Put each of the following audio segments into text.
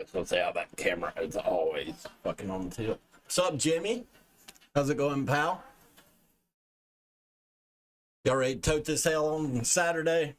was gonna say how that camera is always fucking on tilt. What's up, Jimmy? How's it going, pal? Y'all ready to tote this hell on Saturday?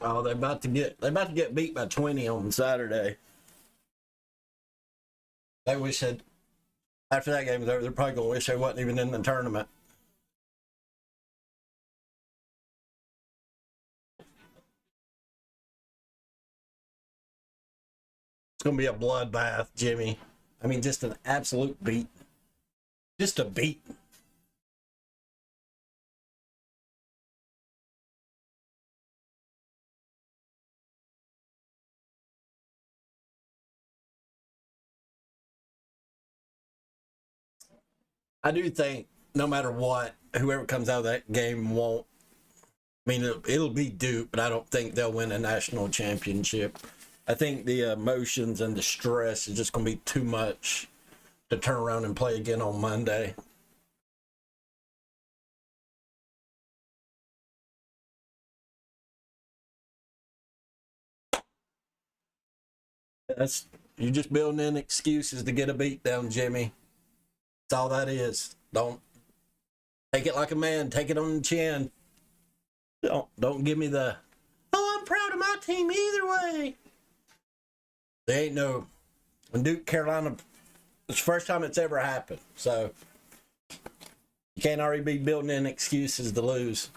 Oh, they're about to get beat by 20 on Saturday. They wish that after that game was over, they're probably gonna wish they wasn't even in the tournament. It's gonna be a bloodbath, Jimmy. I mean, just an absolute beat. Just a beat. I do think no matter what, whoever comes out of that game won't. I mean, it'll be Duke, but I don't think they'll win a national championship. I think the emotions and the stress is just going to be too much to turn around and play again on Monday. You're just building in excuses to get a beat down, Jimmy. That's all that is. Don't take it like a man. Take it on the chin. Don't give me the, oh, I'm proud of my team either way. There ain't no, when Duke, Carolina, it's the first time it's ever happened. So you can't already be building in excuses to lose.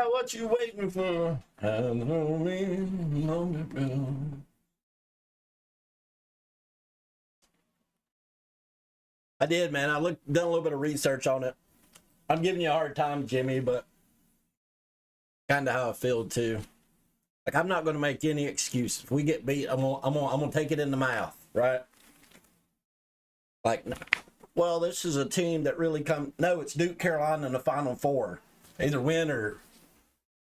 What you waiting for? I did, man. Done a little bit of research on it. I'm giving you a hard time, Jimmy, but kind of how I feel too. Like, I'm not going to make any excuse. If we get beat, I'm gonna take it in the mouth, right? Like, well, this is a team that really come. No, it's Duke, Carolina in the Final Four. Either win or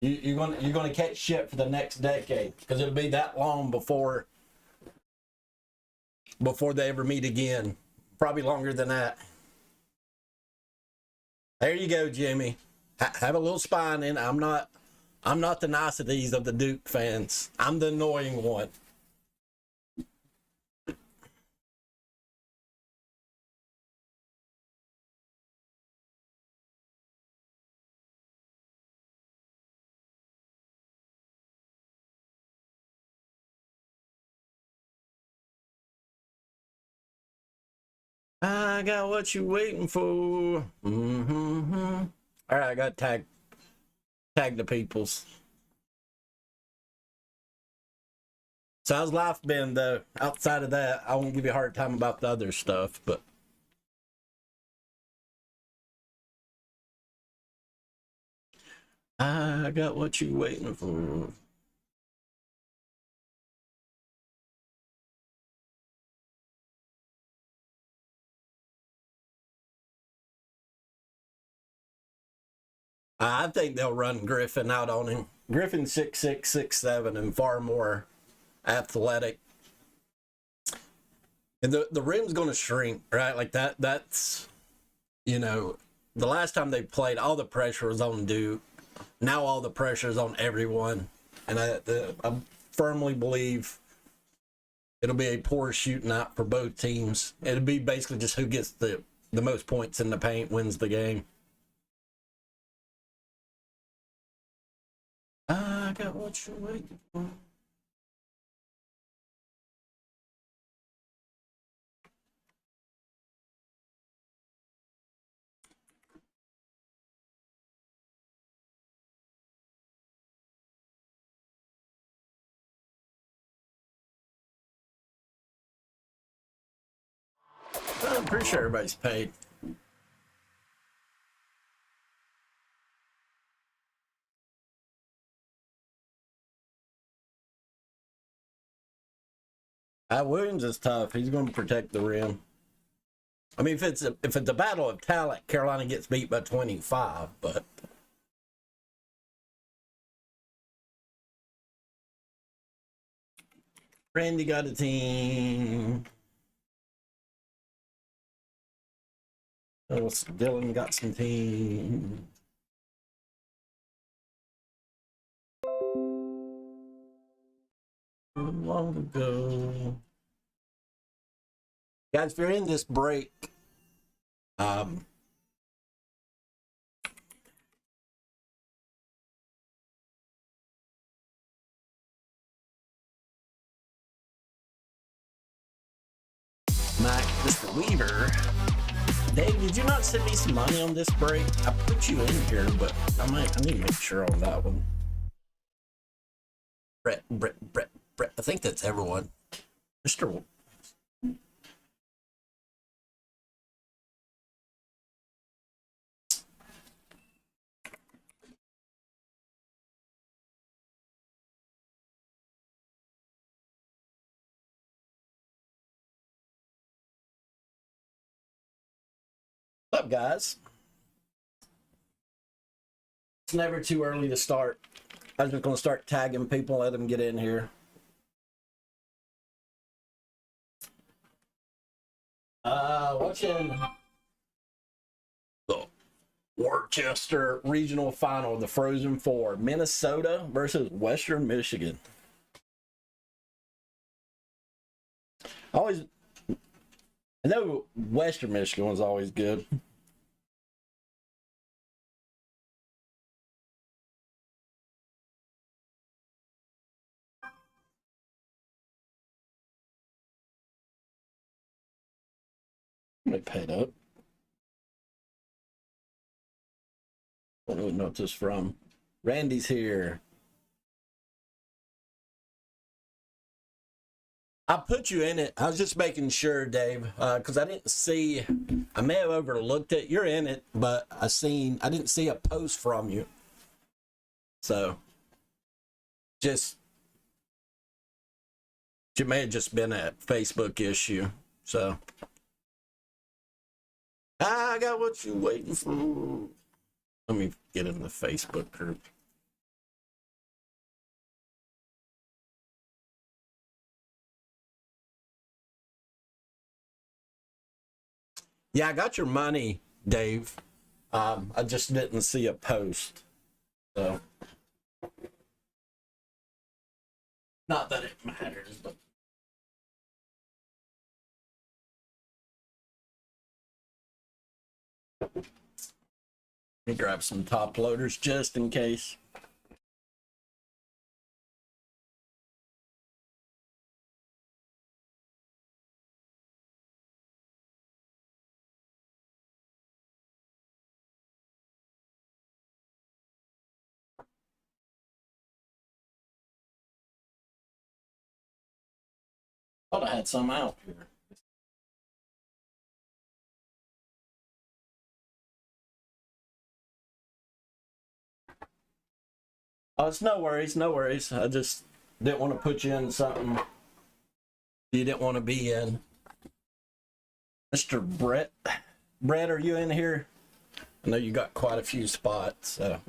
you're gonna catch shit for the next decade, because it'll be that long before they ever meet again. Probably longer than that. There you go, Jimmy. Have a little spine in. I'm not the niceties of the Duke fans. I'm the annoying one. I got what you waiting for. Mm-hmm. All right, I got tag the peoples. So how's life been, though? Outside of that, I won't give you a hard time about the other stuff, but I got what you waiting for. I think they'll run Griffin out on him. Griffin's 6'6", 6'7", and far more athletic. And the rim's going to shrink, right? Like that's, the last time they played, all the pressure was on Duke. Now all the pressure is on everyone. And I firmly believe it'll be a poor shooting out for both teams. It'll be basically just who gets the most points in the paint wins the game. I got what you're waiting for. I'm pretty sure everybody's paid. Williams is tough. He's going to protect the rim. I mean, if it's a battle of talent, Carolina gets beat by 25, but Randy got a team. Dylan got some team. Long ago. Guys, if you're in this break, Mr. Weaver. Dave, did you not send me some money on this break? I put you in here, but I need to make sure on that one. Brett. I think that's everyone. Mr. What's up, guys? It's never too early to start. I'm just going to start tagging people, let them get in here. Watching the Worcester Regional Final, the Frozen Four, Minnesota versus Western Michigan. I know Western Michigan was always good. They paid up. I don't really know what this is from. Randy's here. I put you in it. I was just making sure, Dave, because I didn't see. I may have overlooked it. You're in it, but I didn't see a post from you. So, it may have just been a Facebook issue. So. I got what you waiting for. Let me get in the Facebook group. Yeah, I got your money, Dave. I just didn't see a post. So, not that it matters, but. Let me grab some top loaders just in case. Thought I had some out here. Oh, it's no worries, no worries. I just didn't want to put you in something you didn't want to be in. Mr. Brett. Brett, are you in here? I know you got quite a few spots, so.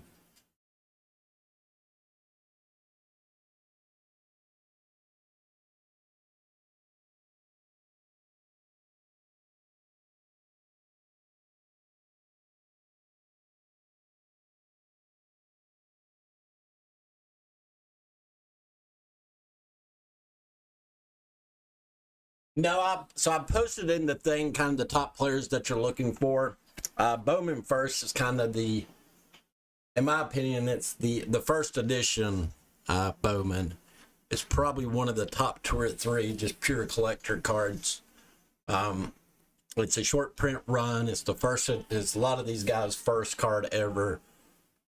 No, I posted in the thing kind of the top players that you're looking for. Bowman first is kind of in my opinion, it's the first edition Bowman. It's probably one of the top 2 or 3 just pure collector cards. It's a short print run. It's a lot of these guys' first card ever.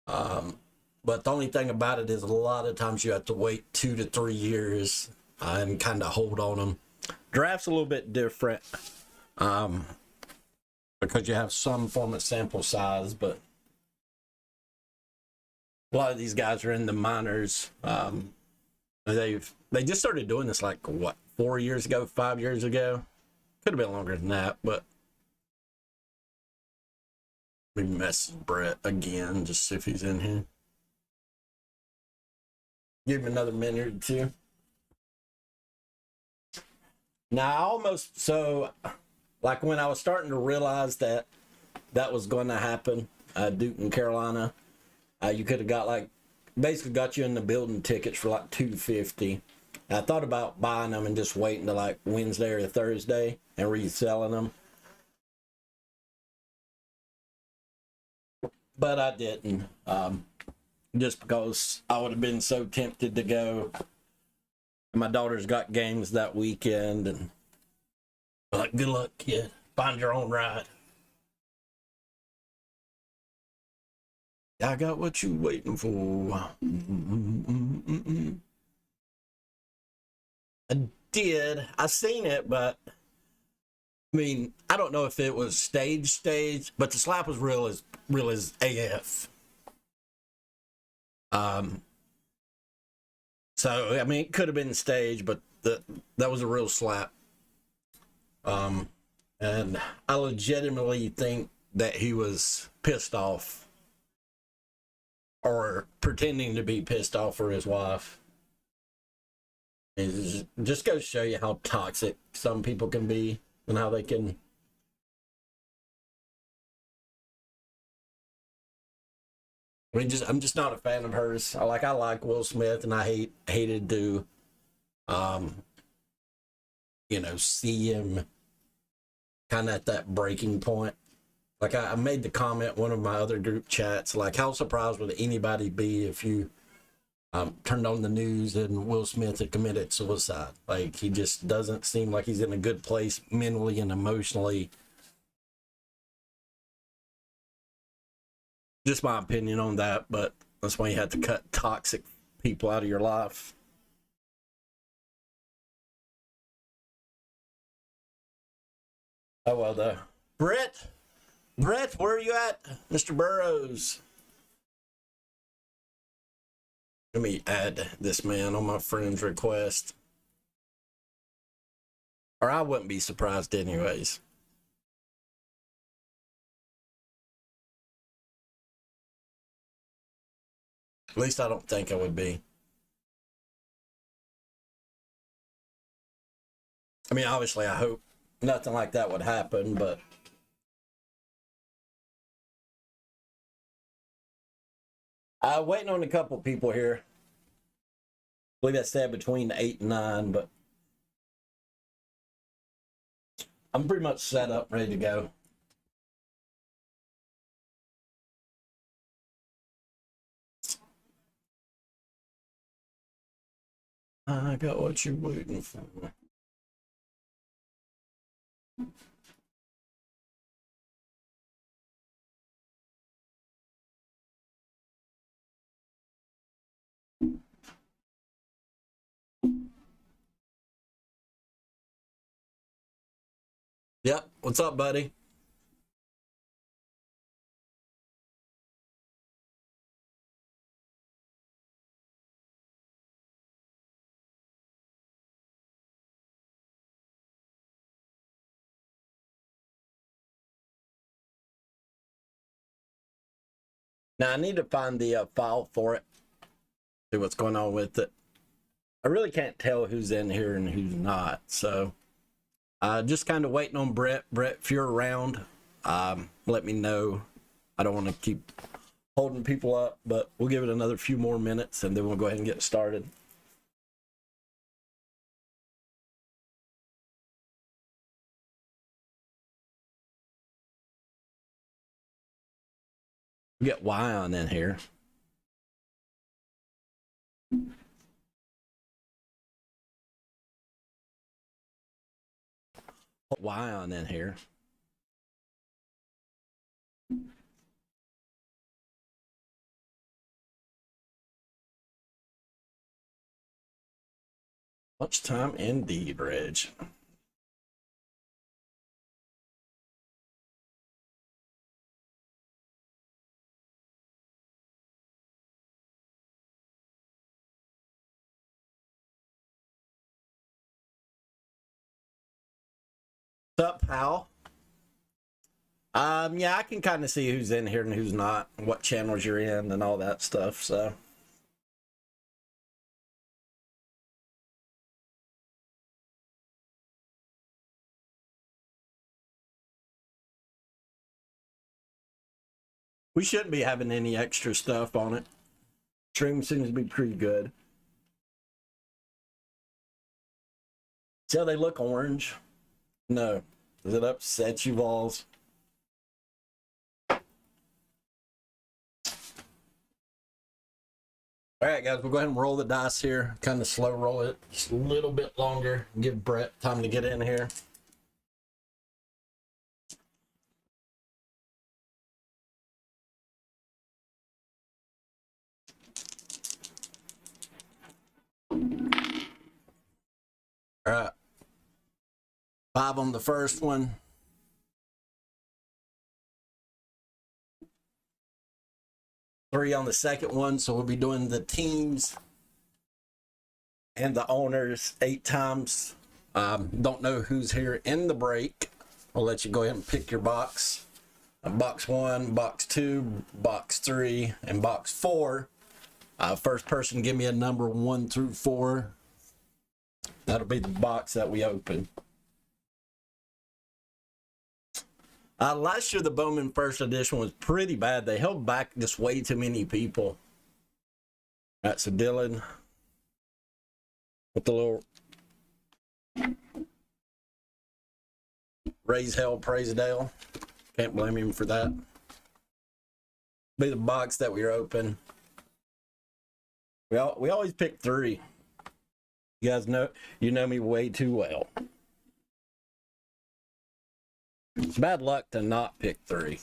But the only thing about it is a lot of times you have to wait 2 to 3 years and kind of hold on them. Draft's a little bit different. because you have some form of sample size, but a lot of these guys are in the minors. They just started doing this like what, 4 years ago, 5 years ago. Could have been longer than that, but we message Brett again, just see if he's in here. Give him another minute or two. Now, like when I was starting to realize that was going to happen, Duke and Carolina, you could have got basically got you in the building tickets for like $250. I thought about buying them and just waiting to like Wednesday or Thursday and reselling them, but I didn't. Just because I would have been so tempted to go. My daughter's got games that weekend, and like, good luck, kid. Find your own ride. I got what you waiting for. I did. I seen it, but I mean, I don't know if it was staged, but the slap was real as AF. So I mean, it could have been staged, but that was a real slap. And I legitimately think that he was pissed off or pretending to be pissed off for his wife. It just goes to show you how toxic some people can be and how they can. I mean, I'm just not a fan of hers. I like Will Smith, and I hated to, see him kind of at that breaking point. Like I made the comment one of my other group chats, like, how surprised would anybody be if you turned on the news and Will Smith had committed suicide? Like, he just doesn't seem like he's in a good place mentally and emotionally. Just my opinion on that, but that's why you have to cut toxic people out of your life. Oh, well, though. Brett, where are you at? Mr. Burrows. Let me add this man on my friend's request. Or I wouldn't be surprised anyways. At least I don't think I would be. I mean, obviously, I hope nothing like that would happen, but waiting on a couple people here. I believe that said between 8 and 9, but I'm pretty much set up, ready to go. I got what you're waiting for. Yep. What's up, buddy? Now I need to find the file for it. See what's going on with it. I really can't tell who's in here and who's not. So just kind of waiting on Brett. Brett, if you're around, let me know. I don't want to keep holding people up, but we'll give it another few more minutes and then we'll go ahead and get started. We get Wyon in here. Wyon in here. Lunchtime indeed, Reg. Sup, pal? Yeah, I can kind of see who's in here and who's not, and what channels you're in, and all that stuff. So, we shouldn't be having any extra stuff on it. Stream seems to be pretty good. See how they look orange? No. Does it upset you, Vols? All right, guys, we'll go ahead and roll the dice here. Kind of slow roll it just a little bit longer. Give Brett time to get in here. All right. 5 on the first one. 3 on the second one. So we'll be doing the teams and the owners 8 times. Don't know who's here in the break. I'll let you go ahead and pick your box. Box 1, box 2, box 3, and box 4. First person give me a number 1 through 4. That'll be the box that we open. Last year, the Bowman First Edition was pretty bad. They held back just way too many people. All right, so Dylan with the little raise hell, praise Dale. Can't blame him for that. Be the box that we open. We always pick 3. You guys know me way too well. It's bad luck to not pick 3.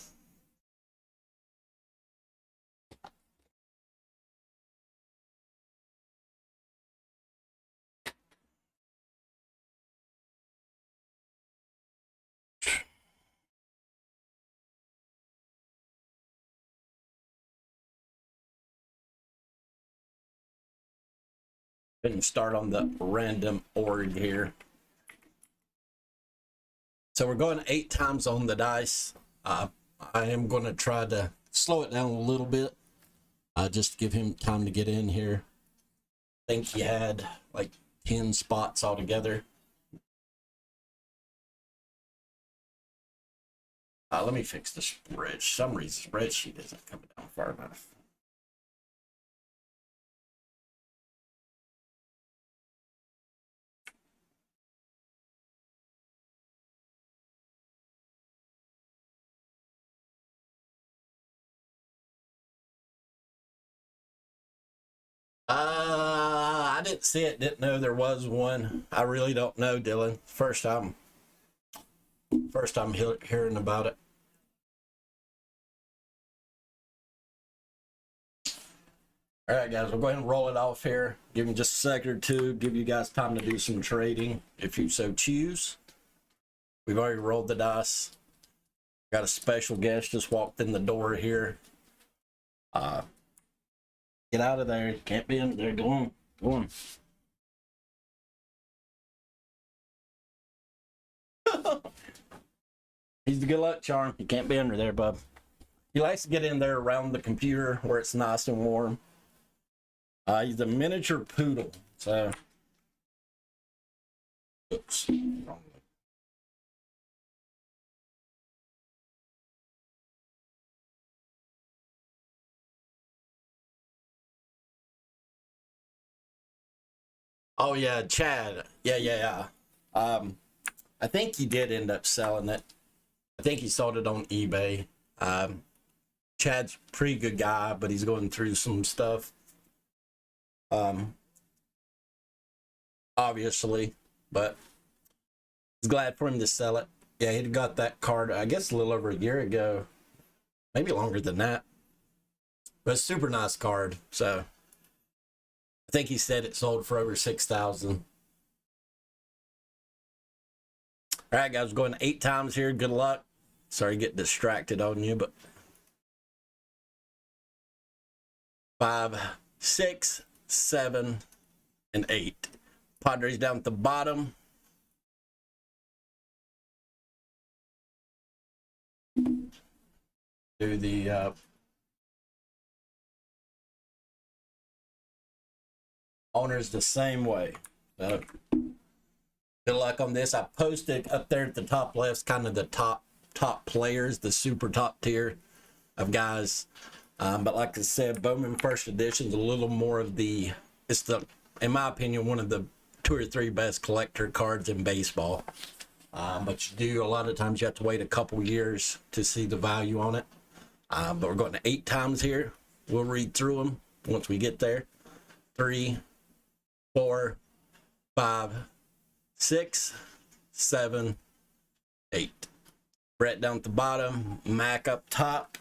And start on the random org here. So we're going 8 times on the dice. I am going to try to slow it down a little bit. Just to give him time to get in here. I think he had like 10 spots altogether. Let me fix the spreadsheet. For some reason, the spreadsheet isn't coming down far enough. I didn't see it. Didn't know there was one. I really don't know, Dylan. First time hearing about it. All right, guys, we'll go ahead and roll it off here. Give me just a second or two. Give you guys time to do some trading if you so choose. We've already rolled the dice. Got a special guest just walked in the door here. Get out of there. You can't be in there. Go on. Go on. He's the good luck charm. You can't be under there, bub. He likes to get in there around the computer where it's nice and warm. He's a miniature poodle. So, oops. Wrong. Oh yeah, Chad. Yeah. I think he did end up selling it. I think he sold it on eBay. Chad's a pretty good guy, but he's going through some stuff. Obviously, but he's glad for him to sell it. Yeah, he'd got that card, I guess, a little over a year ago, maybe longer than that. But it's a super nice card. So I think he said it sold for over 6,000. All right, guys, going 8 times here. Good luck. Sorry to get distracted on you, but 5, 6, 7, and 8. Padres down at the bottom. Do the owners the same way. So, good luck on this. I posted up there at the top left kind of the top players, the super top tier of guys. But like I said, Bowman First Edition is a little more of the, it's the, in my opinion, one of the 2 or 3 best collector cards in baseball. But you do, a lot of times you have to wait a couple years to see the value on it. But we're going to 8 times here. We'll read through them once we get there. 3, 4, 5, 6, 7, 8. Brett down at the bottom, Mac up top.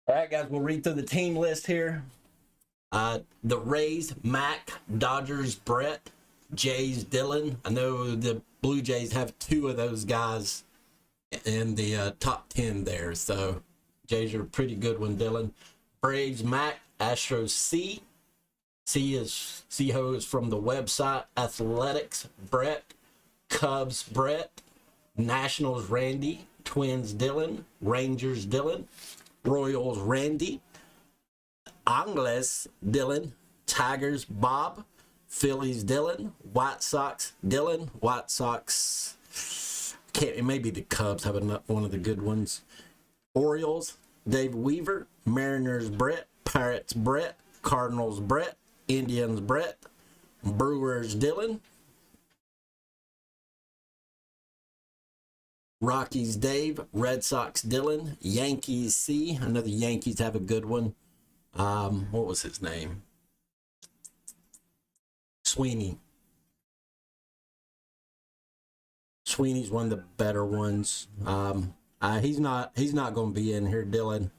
All right, guys, we'll read through the team list here. The Rays, Mac. Dodgers, Brett. Jays, Dylan. I know the Blue Jays have 2 of those guys in the top 10 there, so Jays are a pretty good one, Dylan. Braves, Mac. Astros, C. C-Ho is from the website. Athletics, Brett. Cubs, Brett. Nationals, Randy. Twins, Dylan. Rangers, Dylan. Royals, Randy. Angles, Dylan. Tigers, Bob. Phillies, Dylan. White Sox, Dylan. White Sox, maybe the Cubs have one of the good ones. Orioles, Dave Weaver. Mariners, Brett. Pirates, Brett. Cardinals, Brett. Indians, Brett. Brewers, Dylan. Rockies, Dave. Red Sox, Dylan. Yankees, C. I know the Yankees have a good one. What was his name? Sweeney. Sweeney's one of the better ones. He's not going to be in here, Dylan.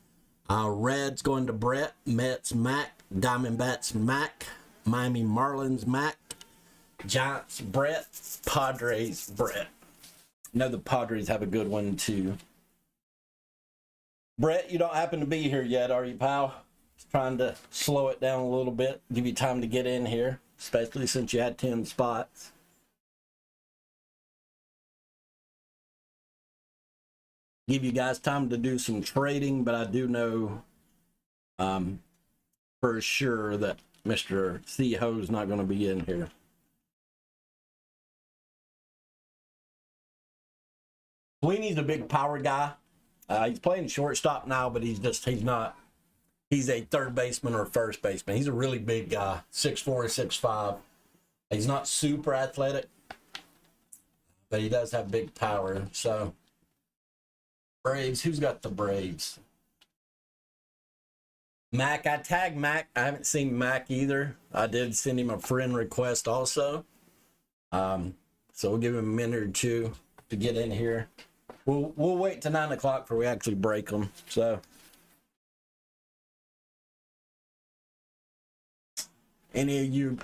Reds going to Brett. Mets, Mac. Diamondbacks, Mac. Miami Marlins, Mac. Giants, Brett. Padres, Brett. I know the Padres have a good one too. Brett, you don't happen to be here yet, are you, pal? Just trying to slow it down a little bit, give you time to get in here, especially since you had 10 spots. Give you guys time to do some trading, but I do know for sure that Mr. C-Ho is not going to be in here. Sweeney's a big power guy. He's playing shortstop now, but he's a third baseman or first baseman. He's a really big guy, 6'4", 6'5". He's not super athletic, but he does have big power. So, Braves, who's got the Braves? Mac, I tagged Mac. I haven't seen Mac either. I did send him a friend request also. So we'll give him a minute or 2 to get in here. We'll wait till 9 o'clock before we actually break them. So, any of you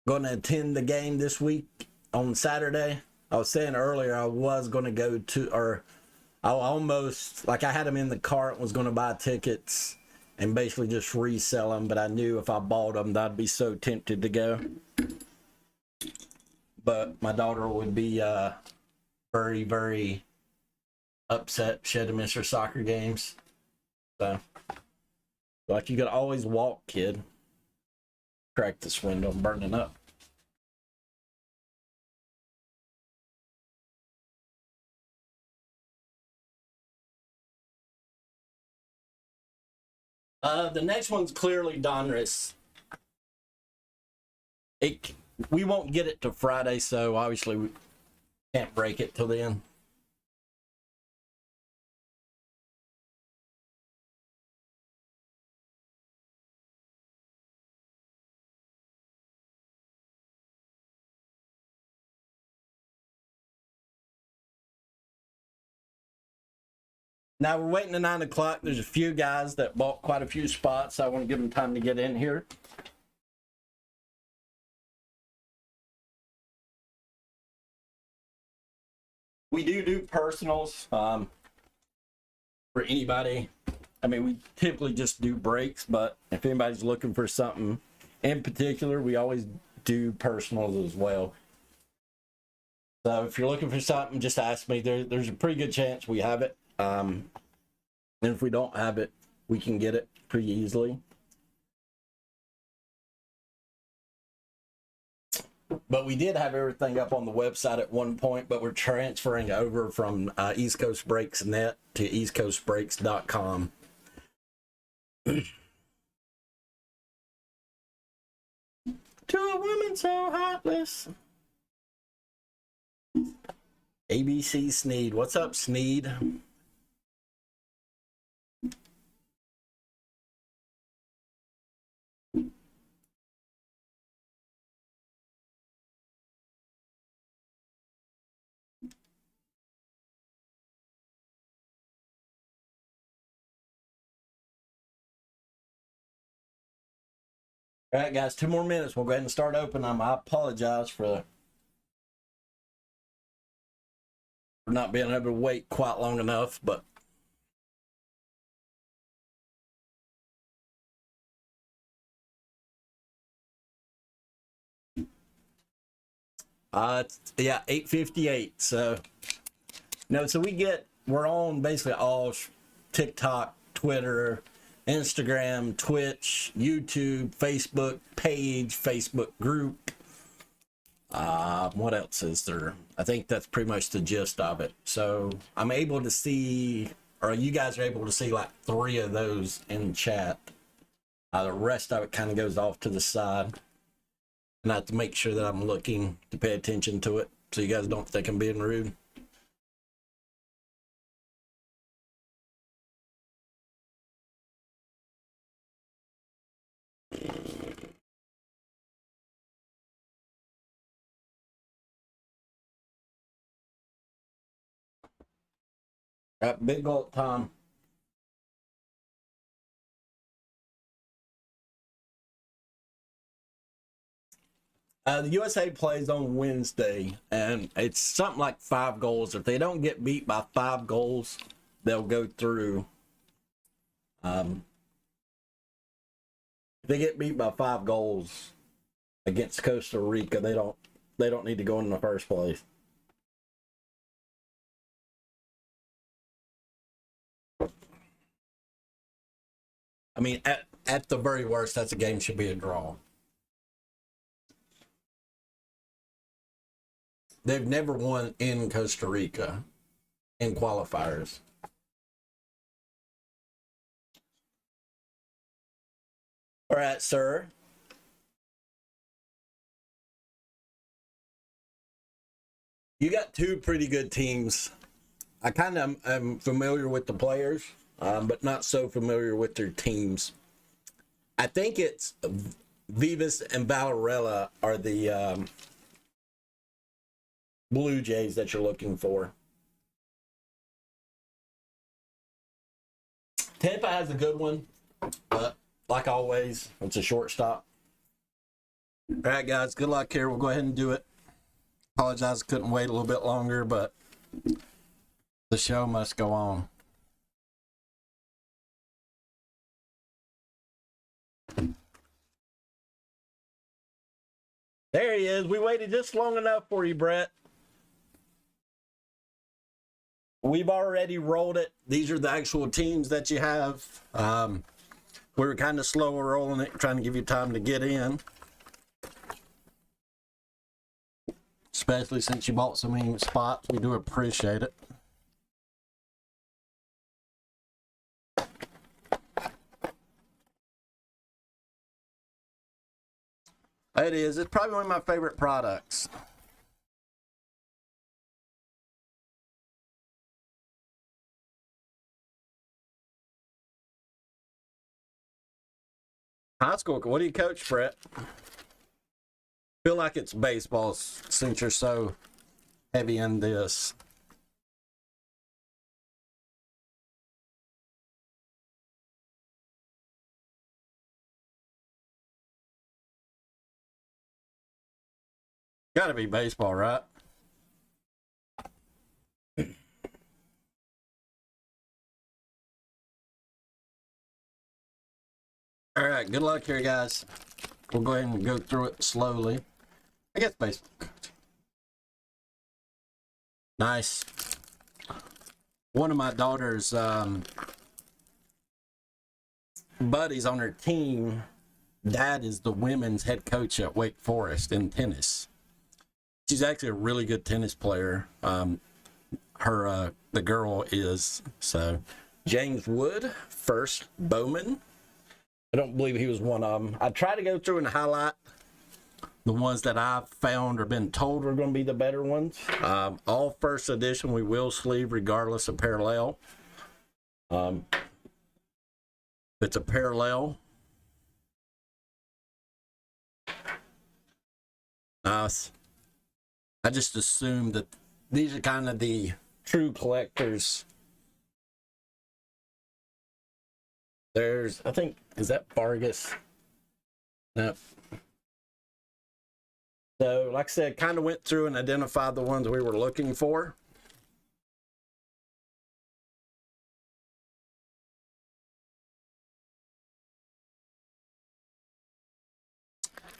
going to attend the game this week on Saturday? I was saying earlier I was going to go to, or I almost, like I had them in the cart, was going to buy tickets and basically just resell them, but I knew if I bought them, I'd be so tempted to go. But my daughter would be very, very upset. She had to miss her soccer games. So, like, you could always walk, kid. Crack this window, I'm burning up. The next one's clearly Donruss. We won't get it till Friday, so obviously we can't break it till then. Now we're waiting to 9 o'clock. There's a few guys that bought quite a few spots. So I want to give them time to get in here. We do personals. for anybody. I mean, we typically just do breaks, but if anybody's looking for something in particular, we always do personals as well. So if you're looking for something, just ask me. There's a pretty good chance we have it. And if we don't have it, we can get it pretty easily. But we did have everything up on the website at one point, but we're transferring over from East Coast Breaks Net to eastcoastbreaks.com. To a woman so heartless. ABC Sneed. What's up, Sneed? All right, guys, 2 more minutes. We'll go ahead and start opening them. I apologize for not being able to wait quite long enough, but yeah, 8:58. So no, so we're on basically all TikTok, Twitter, Instagram, Twitch, YouTube, Facebook page, Facebook group. What else is there? I think that's pretty much the gist of it. So I'm able to see, or you guys are able to see like 3 of those in chat. The rest of it kind of goes off to the side. And I have to make sure that I'm looking to pay attention to it so you guys don't think I'm being rude. Got big old Tom. The USA plays on Wednesday, and it's something like 5 goals. If they don't get beat by 5 goals, they'll go through. If they get beat by 5 goals against Costa Rica, they don't need to go in the first place. I mean, at the very worst, that's a game should be a draw. They've never won in Costa Rica in qualifiers. All right, sir. You got 2 pretty good teams. I kind of am familiar with the players, but not so familiar with their teams. I think it's Vivas and Valorella are the Blue Jays that you're looking for. Tampa has a good one, but like always, it's a shortstop. All right, guys, good luck here. We'll go ahead and do it. Apologize, couldn't wait a little bit longer, but the show must go on. There he is. We waited just long enough for you, Brett. We've already rolled it. These are the actual teams that you have. We were kind of slow rolling it, trying to give you time to get in. Especially since you bought so many spots. We do appreciate it. It is. It's probably one of my favorite products. High school, what do you coach, Brett? Feel like it's baseball since you're so heavy in this. Gotta be baseball, right? All right, good luck here, guys. We'll go ahead and go through it slowly. I guess baseball cards. Nice. One of my daughter's buddies on her team, dad is the women's head coach at Wake Forest in tennis. She's actually a really good tennis player. The girl is. So James Wood, first Bowman. I don't believe he was one of them. I try to go through and highlight the ones that I've found or been told are going to be the better ones. All first edition we will sleeve regardless of parallel. It's a parallel. Nice. I just assume that these are kind of the true collectors. There's, I think, is that Vargas? No. So, like I said, kind of went through and identified the ones we were looking for.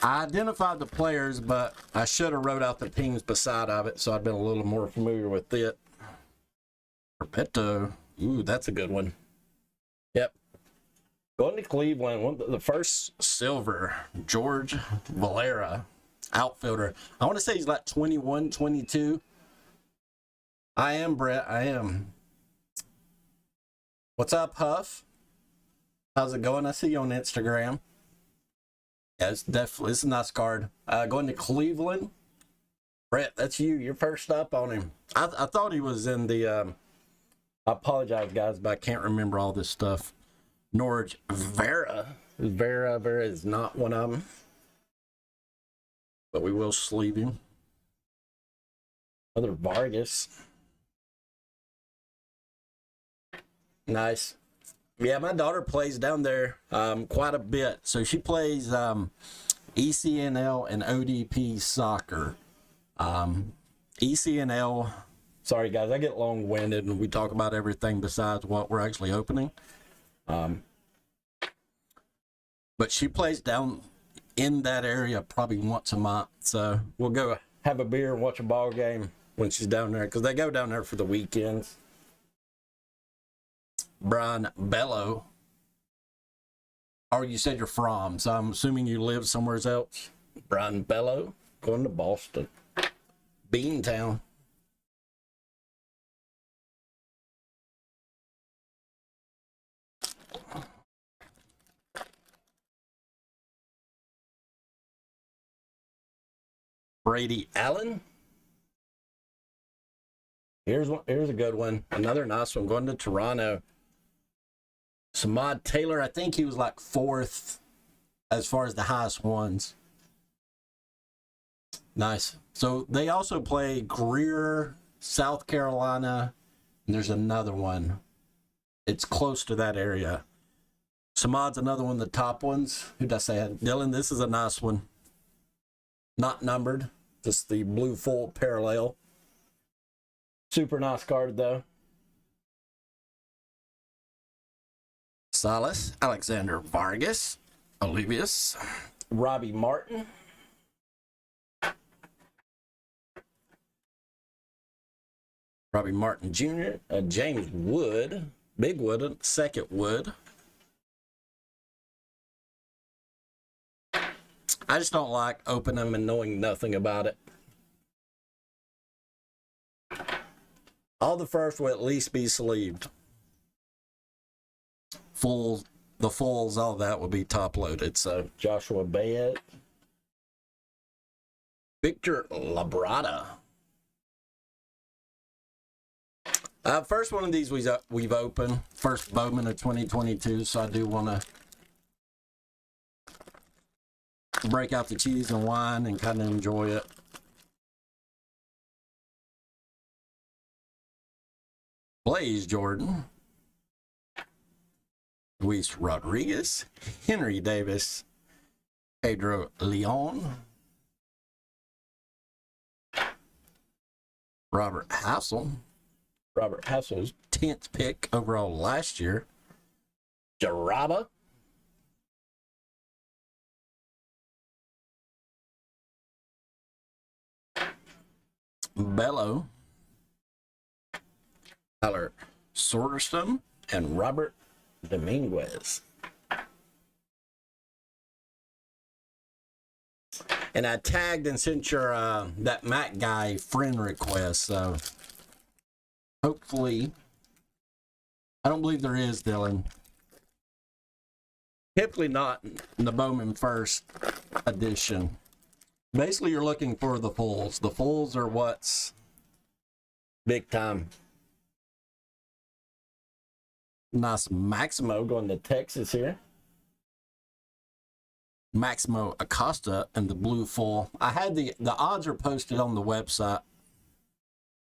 I identified the players, but I should have wrote out the teams beside of it, so I'd been a little more familiar with it. Repetto. Ooh, that's a good one. Yep. Going to Cleveland, the first silver, George Valera, outfielder. I want to say he's like 21, 22. I am, Brett. I am. What's up, Huff? How's it going? I see you on Instagram. Yeah, it's a nice card. Going to Cleveland. Brett, that's you. You're first up on him. I thought he was in the... I apologize, guys, but I can't remember all this stuff. Norge Vera. Vera is not one of them. But we will sleeve him. Another Vargas. Nice. Yeah, my daughter plays down there quite a bit. So she plays ECNL and ODP soccer. ECNL, sorry guys, I get long-winded and we talk about everything besides what we're actually opening. But she plays down in that area probably once a month. So we'll go have a beer and watch a ball game when she's down there because they go down there for the weekends. Brian Bello. Or you said you're from, so I'm assuming you live somewhere else. Brian Bello, going to Boston. Beantown. Brady Allen. Here's a good one. Another nice one going to Toronto. Samad Taylor, I think he was like fourth as far as the highest ones. Nice. So they also play Greer, South Carolina, and there's another one. It's close to that area. Samad's another one of the top ones. Who'd I say? Dylan, this is a nice one. Not numbered. Just the blue full parallel. Super nice card, though. Salas, Alexander Vargas, Olivius, Robbie Martin, Robbie Martin Jr., James Wood, Big Wood, second Wood. I just don't like opening them and knowing nothing about it. All the first will at least be sleeved. The fulls, all that will be top loaded. So Joshua Bayet, Victor Labrada. First one of these we've opened. First Bowman of 2022. So I do want to break out the cheese and wine and kind of enjoy it. Blaze Jordan. Luis Rodriguez, Henry Davis, Pedro Leon, Robert Hassel. Robert Hassel's 10th pick overall last year. Jaraba. Bello, Tyler Soderstrom, and Robert Dominguez. And I tagged and sent your that Mac guy friend request, so hopefully, I don't believe there is, Dylan. Typically not in the Bowman first edition. Basically, you're looking for the fulls. The fulls are what's big time. Nice Maximo going to Texas here. Maximo Acosta and the blue full. I had the odds are posted on the website.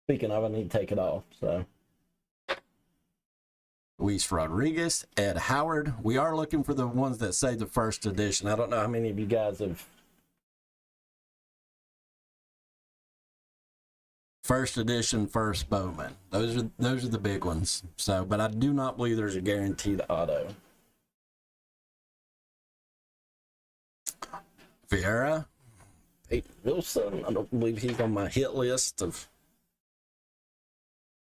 Speaking of, I need to take it off. So, Luis Rodriguez, Ed Howard. We are looking for the ones that say the first edition. I don't know how many of you guys have first edition, first Bowman. Those are the big ones. So, but I do not believe there's a guaranteed auto. Vieira, Peyton Wilson. I don't believe he's on my hit list of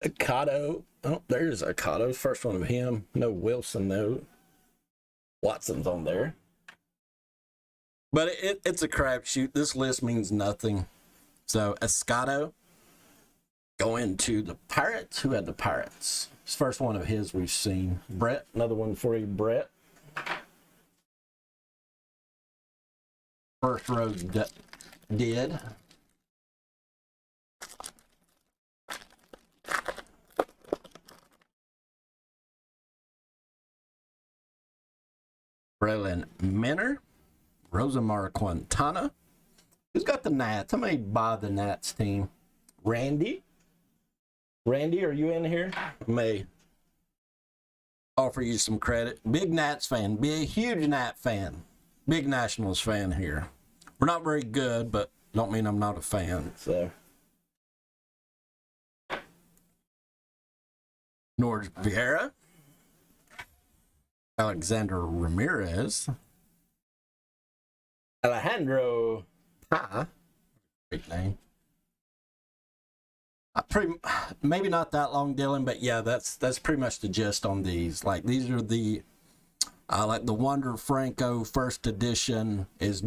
Ocado. Oh, there's Ocado. First one of him. No Wilson, though. Watson's on there. But it's a crapshoot. This list means nothing. So, Escato going to the Pirates. Who had the Pirates? It's the first one of his we've seen. Brett, another one for you, Brett. First row did. Braylon Minner. Rosamar Quintana. Who's got the Nats? I may buy the Nats team. Randy. Randy, are you in here? I may offer you some credit. Big Nats fan. Be a huge Nat fan. Big Nationals fan here. We're not very good, but don't mean I'm not a fan. So, Norge Vieira, Alexander Ramirez, Alejandro Pa, great name. Maybe not that long, Dylan, but yeah, that's pretty much the gist on these. Like these are the. Like the Wander Franco first edition is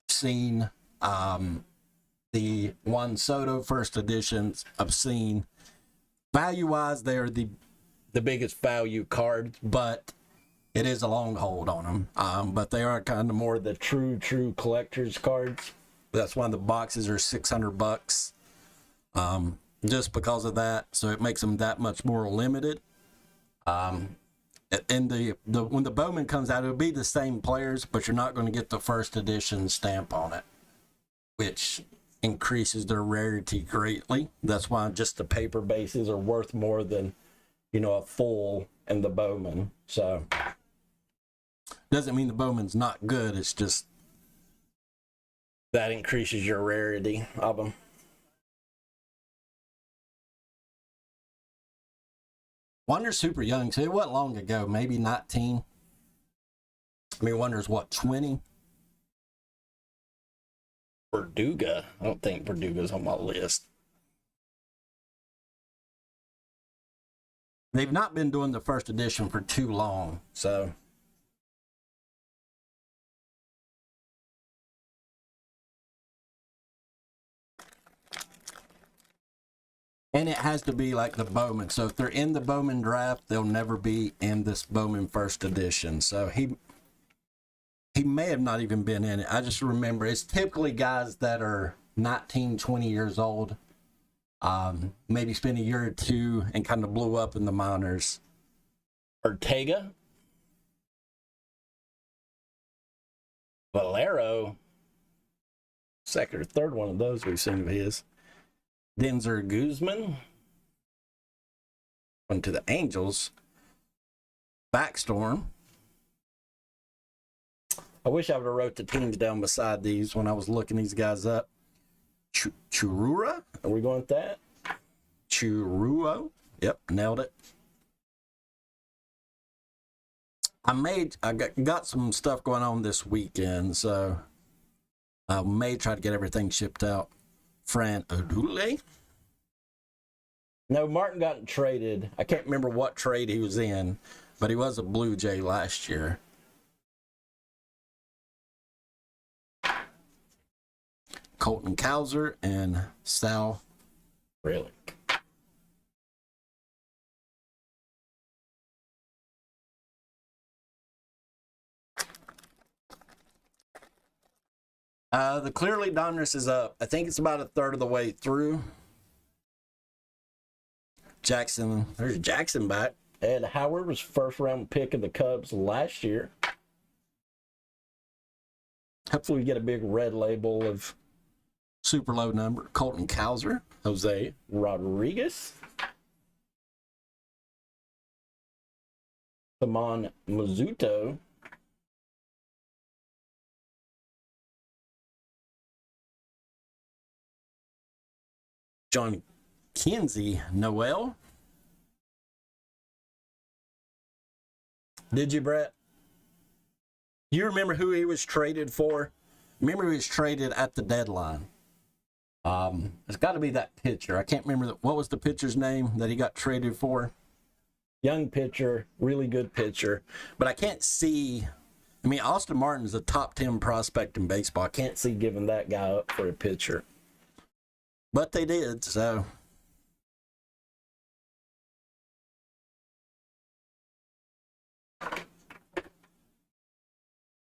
obscene. The Juan Soto first edition's obscene. Value-wise, they're the biggest value cards, but it is a long hold on them. But they are kind of more the true collector's cards. That's why the boxes are $600. Just because of that, so it makes them that much more limited. And when the Bowman comes out, it'll be the same players, but you're not going to get the first edition stamp on it, which increases their rarity greatly. That's why just the paper bases are worth more than, a full and the Bowman. So, doesn't mean the Bowman's not good. It's just that increases your rarity of them. Wander's super young, too. It wasn't long ago, maybe 19. I mean, Wander's what, 20? Verduga. I don't think Verduga's on my list. They've not been doing the first edition for too long, so. And it has to be like the Bowman. So if they're in the Bowman draft, they'll never be in this Bowman first edition. So he may have not even been in it. I just remember it's typically guys that are 19, 20 years old. Maybe spent a year or two and kind of blew up in the minors. Ortega. Valero. Second or third one of those we've seen of his. Denzer Guzman went to the Angels. Backstorm. I wish I would have wrote the teams down beside these when I was looking these guys up. Churura? Are we going with that? Churuo? Yep, nailed it. I got some stuff going on this weekend, so I may try to get everything shipped out Fran Odule. No, Martin got traded. I can't remember what trade he was in, but he was a Blue Jay last year. Colton Cowser and Sal. Really? The clearly Donruss is up. I think it's about a third of the way through. Jackson, there's Jackson back. Ed Howard was first round pick of the Cubs last year. Hopefully we get a big red label of Super low number. Colton Cowser. Jose Rodriguez. Simon Mizuto. John Kinsey Noel. Did you, Brett? You remember who he was traded for? Remember he was traded at the deadline. It's got to be that pitcher. I can't remember what was the pitcher's name that he got traded for. Young pitcher, really good pitcher. But I can't see. I mean, Austin Martin's a top 10 prospect in baseball. I can't see Giving that guy up for a pitcher. But they did, so.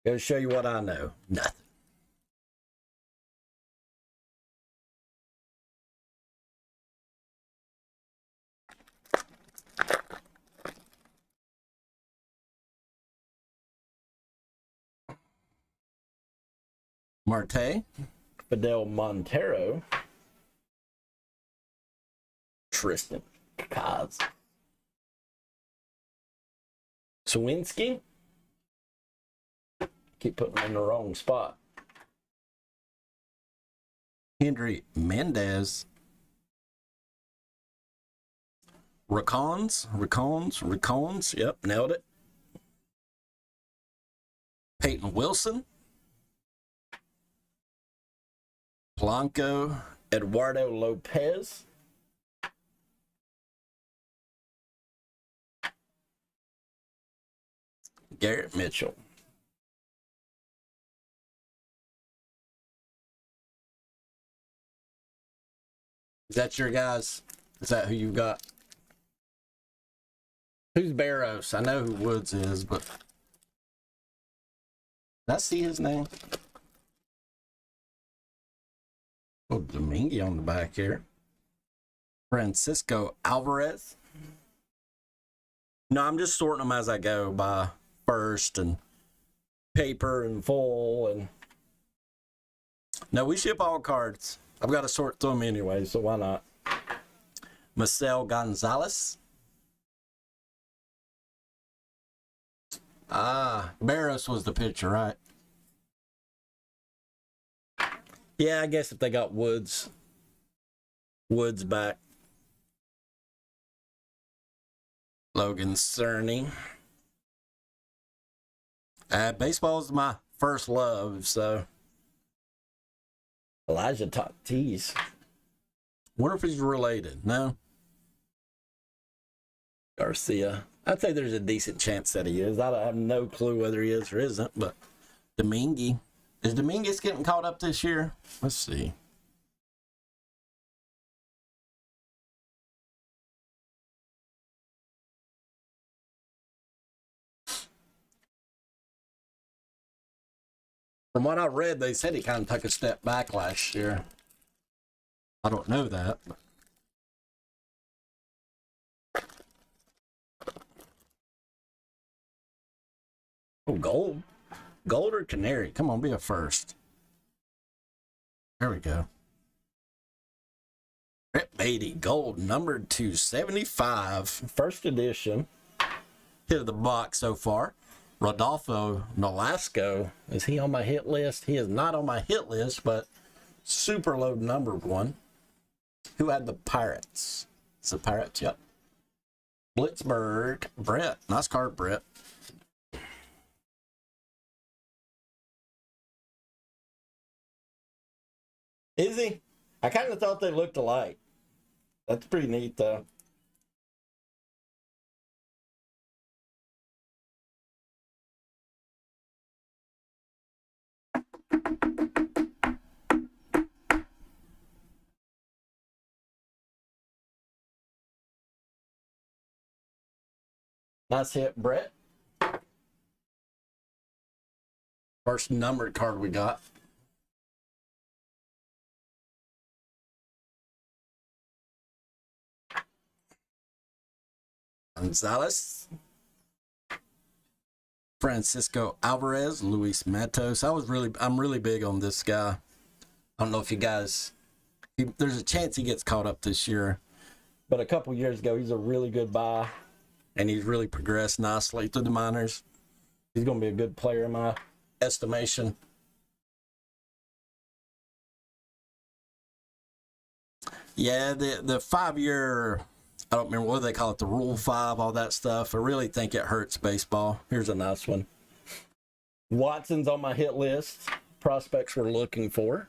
Gotta show you what I know. Nothing. Marte. Fidel Montero. Tristan Kaz. Sawinski. Keep putting him in the wrong spot. Henry Mendez. Racons. Yep, nailed it. Peyton Wilson. Blanco. Eduardo Lopez. Garrett Mitchell. Is that your guys? Is that who you got? Who's Barros? I know who Woods is, but did I see his name? Oh, Domingue on the back here. Francisco Alvarez. No, I'm just sorting them as I go by first and Paper and full and. no, we ship all cards. I've got to sort through them anyway, so why not? Marcel Gonzalez. Barros was the pitcher, right? Yeah, I guess if they got Woods back. Logan Cerny. Baseball is my first love, so. Elijah Tatis. Wonder if he's related. No. Garcia. I'd say there's a decent chance that he is. I have no clue whether he is or isn't, but Domingue. Is Dominguez getting caught up this year? Let's see. From what I read, they said he kind of took a step back last year. I don't know that. Oh, gold. Gold or canary? Come on, be a first. There we go. Brett Beatty, gold, numbered to 75. First edition. Hit of the box so far. Rodolfo Nolasco. Is he on my hit list? He is not on my hit list, but super low numbered one. Who had the Pirates? It's the Pirates, yep. Blitzberg, Brett. Nice card, Brett. Is he? I kind of thought they looked alike. That's pretty neat, though. Nice hit, Brett. First numbered card we got. Gonzalez, Francisco Alvarez, Luis Matos. I'm really big on this guy. I don't know if you guys, there's a chance he gets caught up this year, but a couple years ago, he's a really good buy, and he's really progressed nicely through the minors. He's going to be a good player in my estimation. Yeah, the 5-year, I don't remember what they call it, the Rule 5, all that stuff. I really think it hurts baseball. Here's a nice one. Watson's on my hit list. Prospects we're looking for.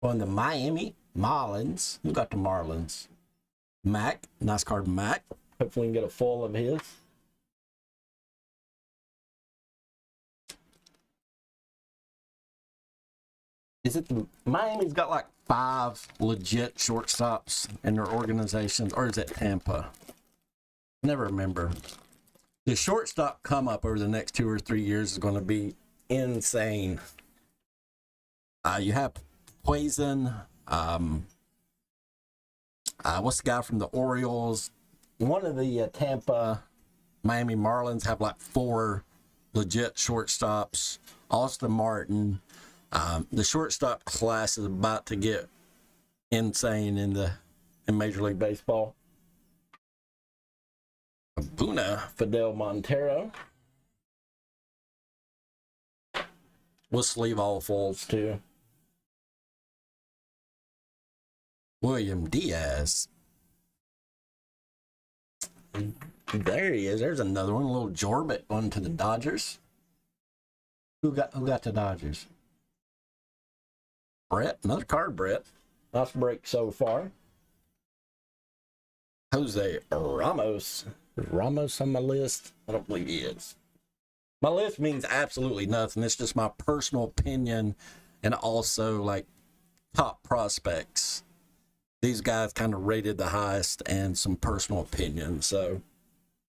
On the Miami Marlins. Who got the Marlins? Mac. Nice card, Mac. Hopefully we can get a full of his. Is it the Miami's got like 5 legit shortstops in their organizations, or is it Tampa? Never remember. The shortstop come up over the next 2 or 3 years is going to be insane. You have Poison. What's the guy from the Orioles? One of the Tampa Miami Marlins have like 4 legit shortstops. Austin Martin. The shortstop class is about to get insane in Major League Baseball. Abuna, Fidel Montero. We'll sleeve all fulls too. William Diaz. There he is. There's another one. A little Jorbit going to the Dodgers. Who got the Dodgers? Brett. Another card, Brett. Nice break so far. Jose Ramos. Is Ramos on my list? I don't believe he is. My list means absolutely nothing. It's just my personal opinion and also like top prospects. These guys kind of rated the highest and some personal opinion. So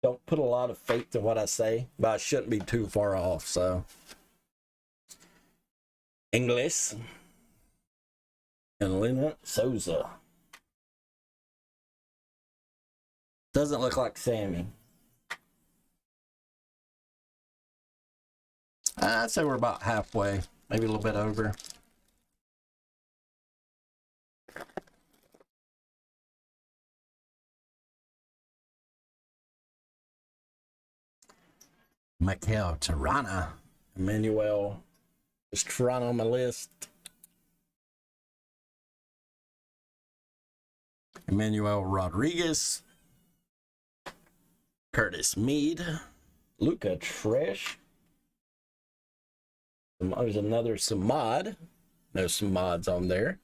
don't put a lot of faith in what I say, but I shouldn't be too far off. So English and Lena Souza. Doesn't look like Sammy. I'd say we're about halfway, maybe a little bit over. Michael Tirana. Emmanuel. Is Tirana on my list? Emmanuel Rodriguez. Curtis Mead. Luca Tresh. There's another Samad. No Samads on there.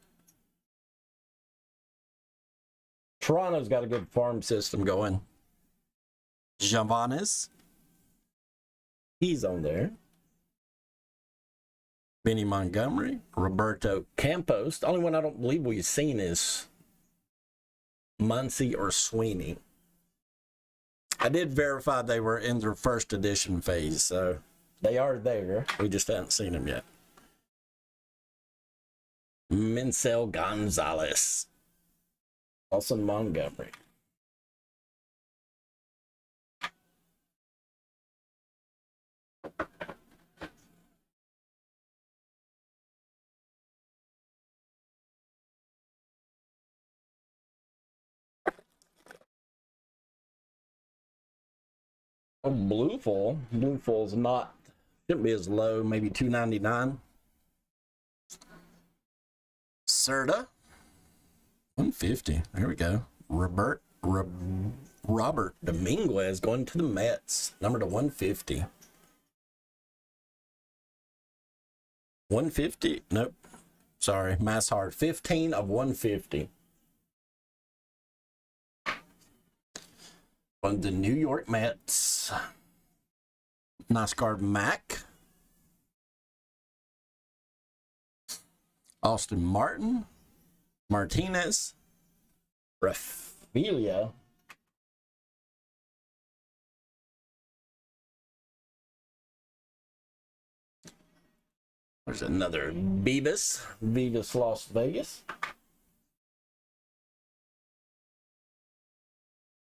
Toronto's got a good farm system going. Javanes. He's on there. Benny Montgomery. Roberto Campos. The only one I don't believe we've seen is Muncy or Sweeney. I did verify they were in their first edition phase, so they are there. We just haven't seen them yet. Minsel Gonzalez. Also Montgomery. Oh, Bluefull. Bluefull's not, shouldn't be as low, maybe $2.99. Serta. $150. There we go. Robert Dominguez going to the Mets. Number to 150. 150. Nope. Sorry, Masshard, 15 of 150. On the New York Mets, nice guard Mac. Austin Martinez, Rafaela. There's another Beavis Las Vegas.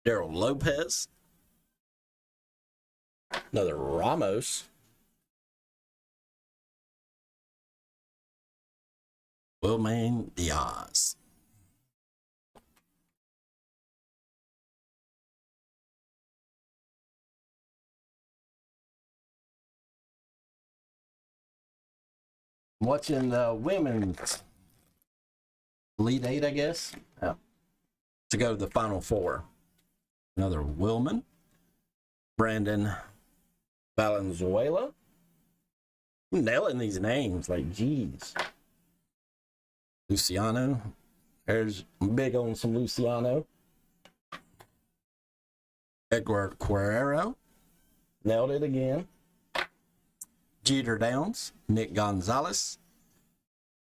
Daryl Lopez, another Ramos, BOWMAN Diaz. Watching the women's Elite Eight, I guess. Yeah. To go to the Final Four. Another Willman, Brandon Valenzuela. I'm nailing these names, like, geez. Luciano. There's big on some Luciano. Edward Guerrero. Nailed it again. Jeter Downs, Nick Gonzalez,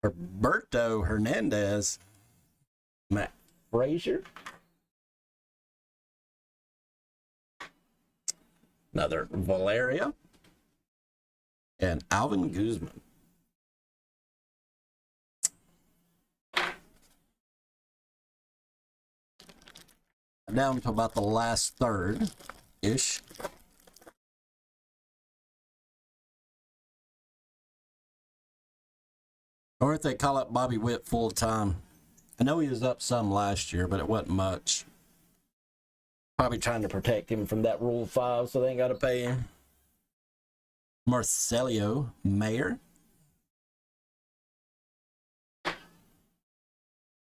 Roberto Hernandez, Matt Frazier. another Valeria, and Alvin Guzman. Down to about the last third-ish. Or if they call up Bobby Witt full time. I know he was up some last year, but it wasn't much. Probably trying to protect him from that Rule 5, so they ain't got to pay him. Marcelio Mayer.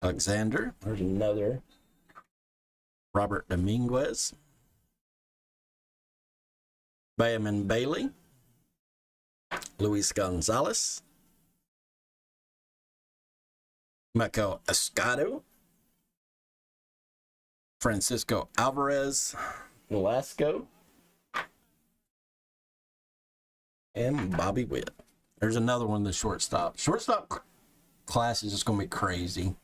Alexander. There's another. Robert Dominguez. Bayman Bailey. Luis Gonzalez. Michael Escado. Francisco Alvarez. Velasco. And Bobby Witt. There's another one, the shortstop. Shortstop class is just going to be crazy.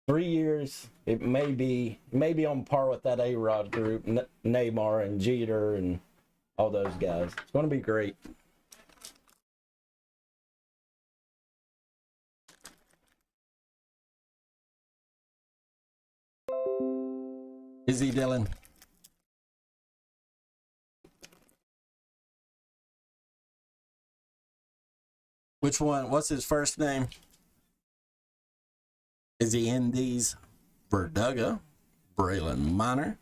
3 years, it may be on par with that A-Rod group, Neymar and Jeter and all those guys. It's going to be great. Is he, Dylan? Which one? What's his first name? Is he in these? Verduga, Braylon Minor,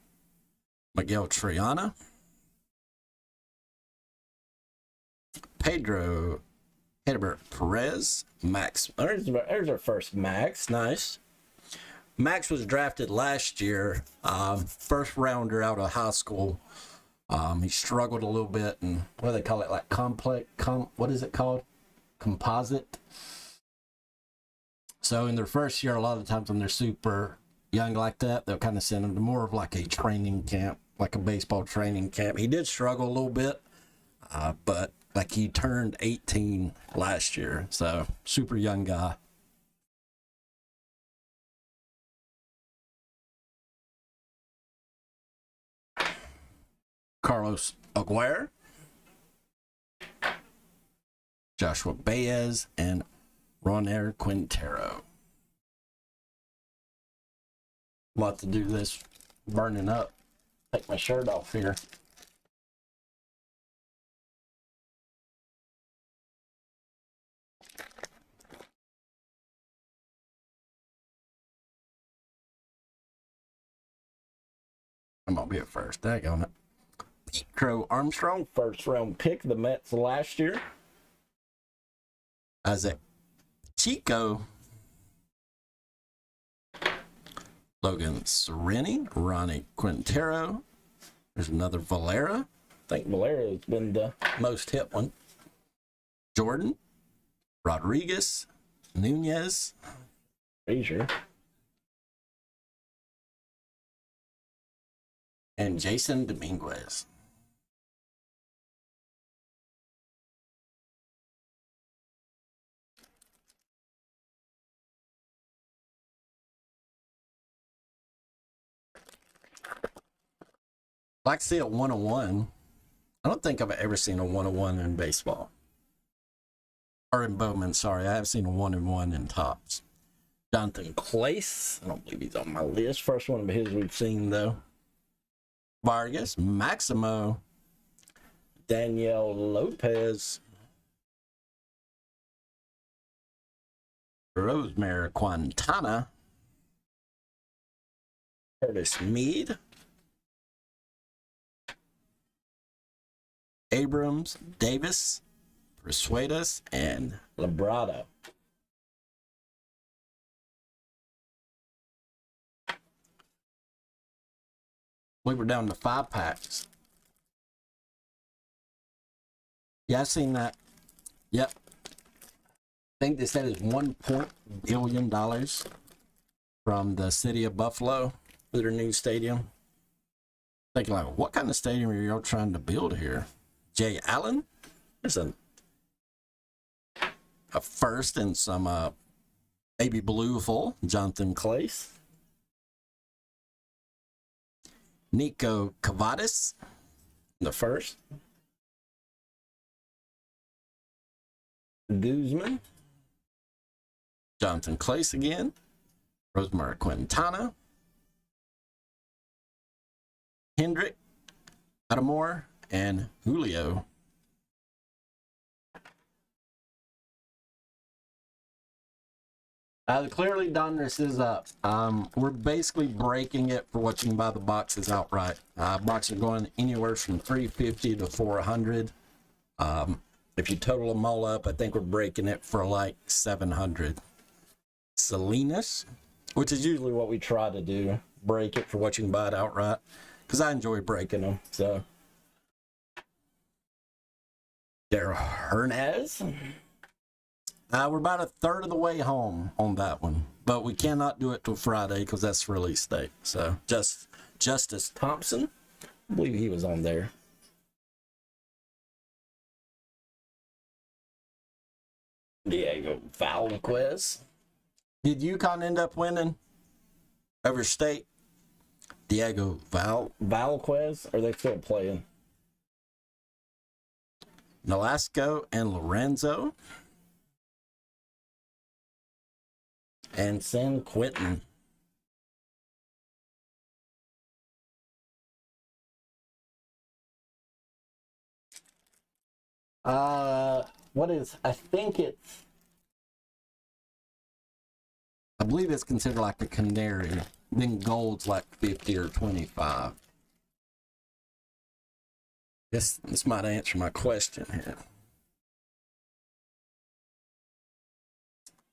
Miguel Triana, Pedro Hedbert Perez, Max. There's our first Max. Nice. Max was drafted last year, first rounder out of high school. He struggled a little bit, and what do they call it? Like what is it called? Composite. So in their first year, a lot of times when they're super young like that, they'll kind of send them to more of like a training camp, like a baseball training camp. He did struggle a little bit, but like he turned 18 last year, so super young guy. Carlos Aguirre, Joshua Baez, and Roner Quintero. I'm about to do this burning up. Take my shirt off here. I'm gonna be at first. Daggone it. Pete Crow Armstrong, First round pick, the Mets last year. Isaac Chico, Logan Sereni, Ronnie Quintero. There's another Valera. I think Valera's been the Most hit one. Jordan Rodriguez, Nunez. Frazier. And Jason Dominguez. I'd like to see a 101. I don't think I've ever seen a 101 in baseball. Or in Bowman, sorry. I have seen a 1-1 in Topps. Jonathan Clace. I don't believe he's on my list. First one of his we've seen, though. Vargas, Maximo, Daniel Lopez. Rosemary Quintana, Curtis Mead. Abrams, Davis, Persuedas, and Labrado. we were down to 5 packs. Yeah, I've seen that. Yep. I think they said it's $1 billion from the city of Buffalo for their new stadium. Thinking like, what kind of stadium are y'all trying to build here? Jay Allen? There's a first and some baby blue full. Jonathan Clace. Nico Cavadas, The first. Guzman. Jonathan Clace again, Rosemary Quintana, Hendrick, Adamore, and Julio. Clearly, Donruss is up. We're basically breaking it for what you can buy the boxes outright. Boxes are going anywhere from $350 to $400. If you total them all up, I think we're breaking it for like $700. Salinas, Which is usually what we try to do. Break it for what you can buy it outright. because I enjoy breaking them. So. Darryl Hernandez. We're about a third of the way home on that one, but we cannot do it till Friday because that's release date. So Justice Thompson, I believe he was on there. Diego Valquez. did UConn end up winning over State? Diego Valquez, are they still playing? Nolasco and Lorenzo And San Quentin. What is, I believe it's considered like a canary. Then gold's like 50 or 25. This might answer my question here.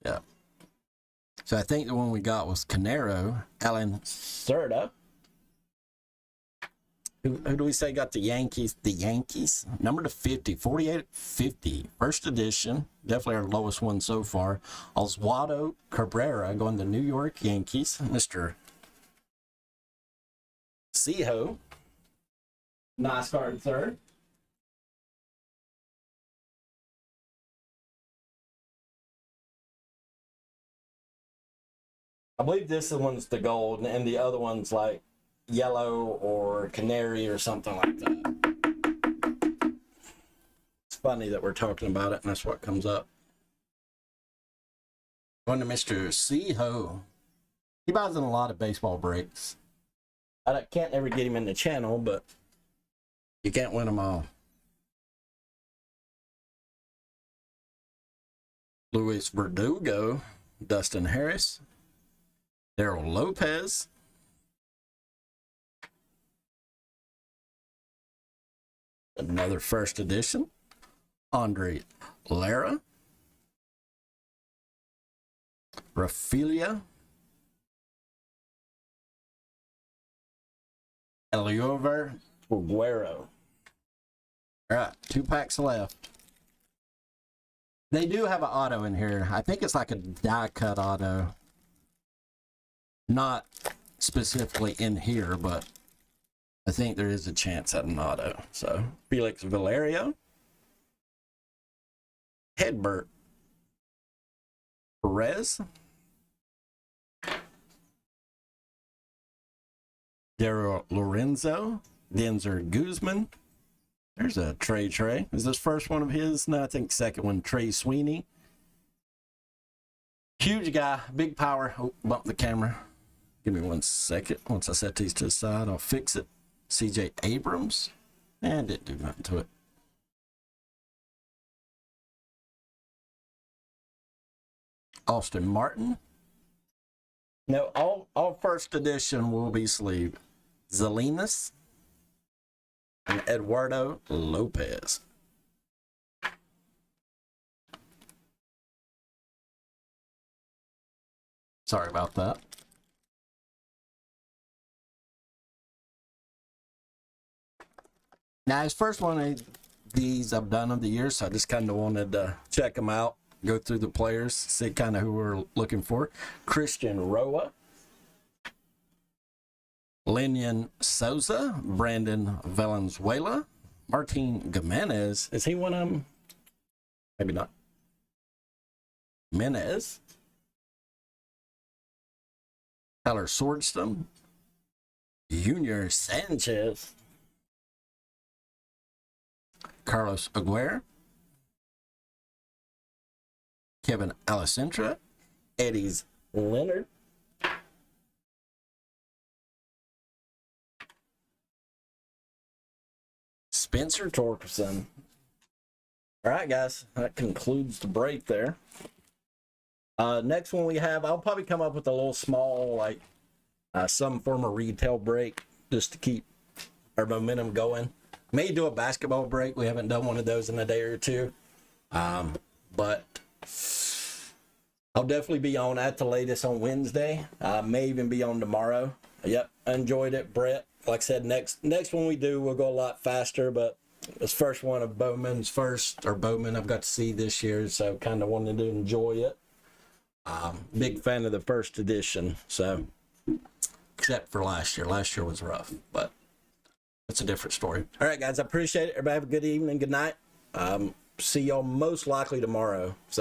Yeah. So I think the one we got was Canero, Alan Serta. Who do we say got the Yankees? The Yankees. Number to 50, 48-50. First edition. Definitely our lowest one so far. Oswaldo Cabrera going to New York Yankees. Mr. Seho. Nice card, third. I believe this one's the gold, and the other one's like yellow or canary or something like that. It's funny that we're talking about it, and that's what comes up. Going to Mr. Seho. He buys in a lot of baseball breaks. I can't ever get him in the channel, but You can't win them all. Luis Verdugo, Dustin Harris, Darryl Lopez, another first edition, Andre Lara, Rafaelia, Eliover Guerrero. All right, 2 packs left. They do have an auto in here. I think it's like a die cut auto. Not specifically in here, but I think there is a chance at an auto. So Felix Valerio, Hedbert Perez, Daryl Lorenzo, Denzer Guzman. There's a Trey. Is this first one of his? No, I think second one, Trey Sweeney. Huge guy, big power. Oh, bump the camera. Give me 1 second. Once I set these to the side, I'll fix it. CJ Abrams. And didn't do nothing to it. Austin Martin. No, all first edition will be sleeved. Zelenas and Eduardo Lopez. Sorry about that. Now, his first one of these I've done of the year, so I just kind of wanted to check them out, go through the players, see kind of who we're looking for. Christian Roa, Linian Souza, Brandon Valenzuela, Martin Gimenez. Is he one of them? Maybe not. Menez, Tyler Swordstone, Junior Sanchez, Carlos Aguirre, Kevin Alessandra, Eddie's Leonard, Spencer Torkelson. All right, guys, that concludes the break there. Next one we have, I'll probably come up with a little small, like some form of retail break just to keep our momentum going. May do a basketball break. We haven't done one of those in a day or two. But I'll definitely be on at the latest on Wednesday. May even be on tomorrow. Yep, I enjoyed it, Brett. Like I said, next one we do, we'll go a lot faster, but this first one of BOWMAN I've got to see this year, so kind of wanted to enjoy it. Big fan of the first edition, so except for last year. Last year was rough, but it's a different story. All right, guys, I appreciate it. Everybody have a good evening, good night. See y'all most likely tomorrow. So